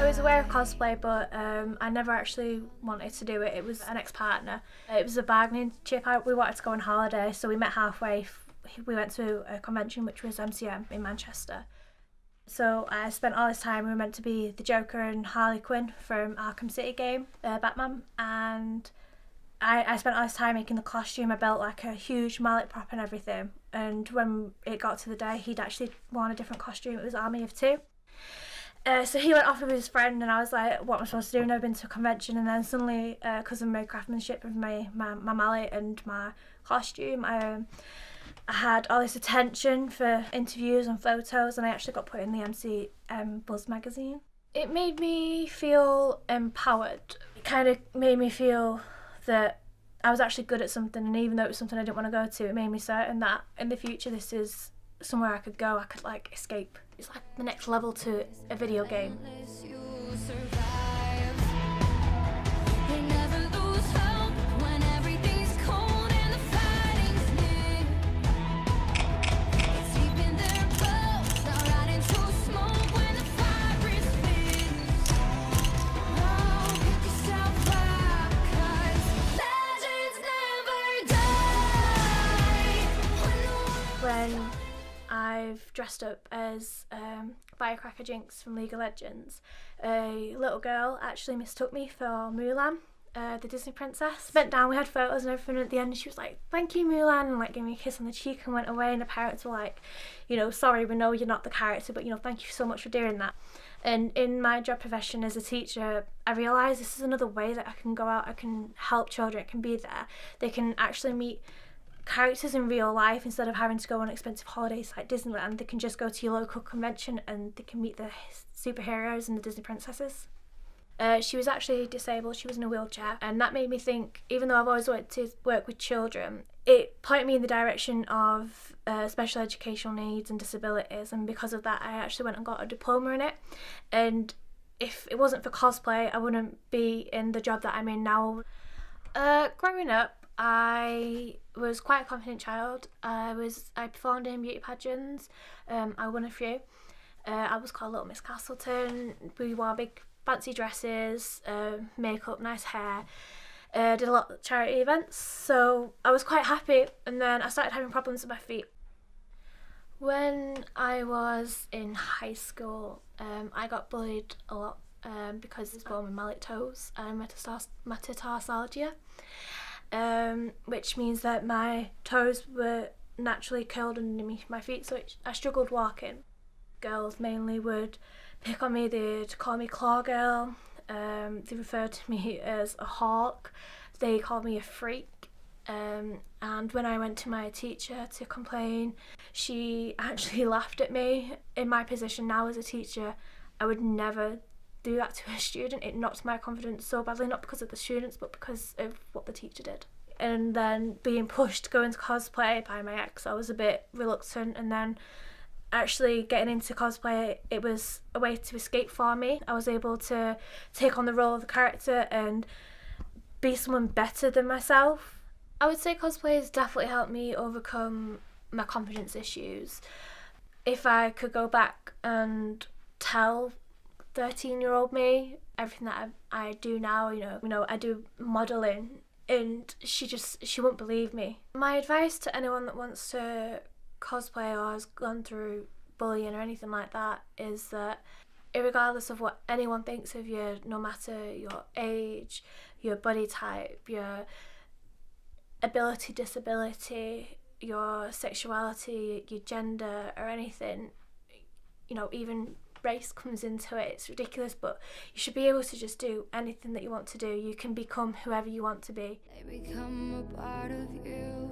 was aware of cosplay, but I never actually wanted to do it. It was an ex-partner. It was a bargaining chip. We wanted to go on holiday, so we met halfway. We went to a convention, which was MCM in Manchester. So I spent all this time. We were meant to be the Joker and Harley Quinn from Arkham City game, Batman, and I spent all this time making the costume. I built like a huge mallet prop and everything. And when it got to the day, he'd actually worn a different costume. It was Army of Two. So he went off with his friend, and I was like, what am I supposed to do? I've never been to a convention. And then suddenly, because of my craftsmanship of my mallet and my costume, I had all this attention for interviews and photos, and I actually got put in the MC Buzz magazine. It made me feel empowered. It kind of made me feel that I was actually good at something, and even though it was something I didn't want to go to, it made me certain that in the future this is somewhere I could go, I could like escape. It's like the next level to a video game. When I've dressed up as Firecracker Jinx from League of Legends, a little girl actually mistook me for Mulan, the Disney princess. Went down, we had photos and everything. At the end she was like, thank you Mulan, and like gave me a kiss on the cheek and went away, and the parents were like, you know, sorry, we know you're not the character, but you know, thank you so much for doing that. And in my job profession as a teacher, I realised this is another way that I can go out, I can help children, I can be there. They can actually meet characters in real life instead of having to go on expensive holidays like Disneyland. They can just go to your local convention and they can meet the superheroes and the Disney princesses. She was actually disabled, she was in a wheelchair, and that made me think, even though I've always wanted to work with children, it pointed me in the direction of special educational needs and disabilities, and because of that I actually went and got a diploma in it. And if it wasn't for cosplay, I wouldn't be in the job that I'm in now. Growing up, I was quite a confident child. I performed in beauty pageants. I won a few. I was called Little Miss Castleton. We wore big fancy dresses, makeup, nice hair. Did a lot of charity events, so I was quite happy. And then I started having problems with my feet. When I was in high school, I got bullied a lot because I was born with mallet toes and metatarsalgia. Which means that my toes were naturally curled underneath my feet, so I struggled walking. Girls mainly would pick on me, they'd call me Claw Girl, they referred to me as a hawk, they called me a freak, and when I went to my teacher to complain, she actually laughed at me. In my position now as a teacher, I would never do that to a student. It knocked my confidence so badly, not because of the students but because of what the teacher did. And then being pushed to go into cosplay by my ex, I was a bit reluctant, and then actually getting into cosplay, it was a way to escape for me. I was able to take on the role of the character and be someone better than myself. I would say cosplay has definitely helped me overcome my confidence issues. If I could go back and tell 13-year-old me everything that I do now, you know, I do modelling, and she wouldn't believe me. My advice to anyone that wants to cosplay or has gone through bullying or anything like that is that regardless of what anyone thinks of you, no matter your age, your body type, your ability, disability, your sexuality, your gender or anything, you know, even race comes into it, it's ridiculous, but you should be able to just do anything that you want to do. You can become whoever you want to be. They become a part of you.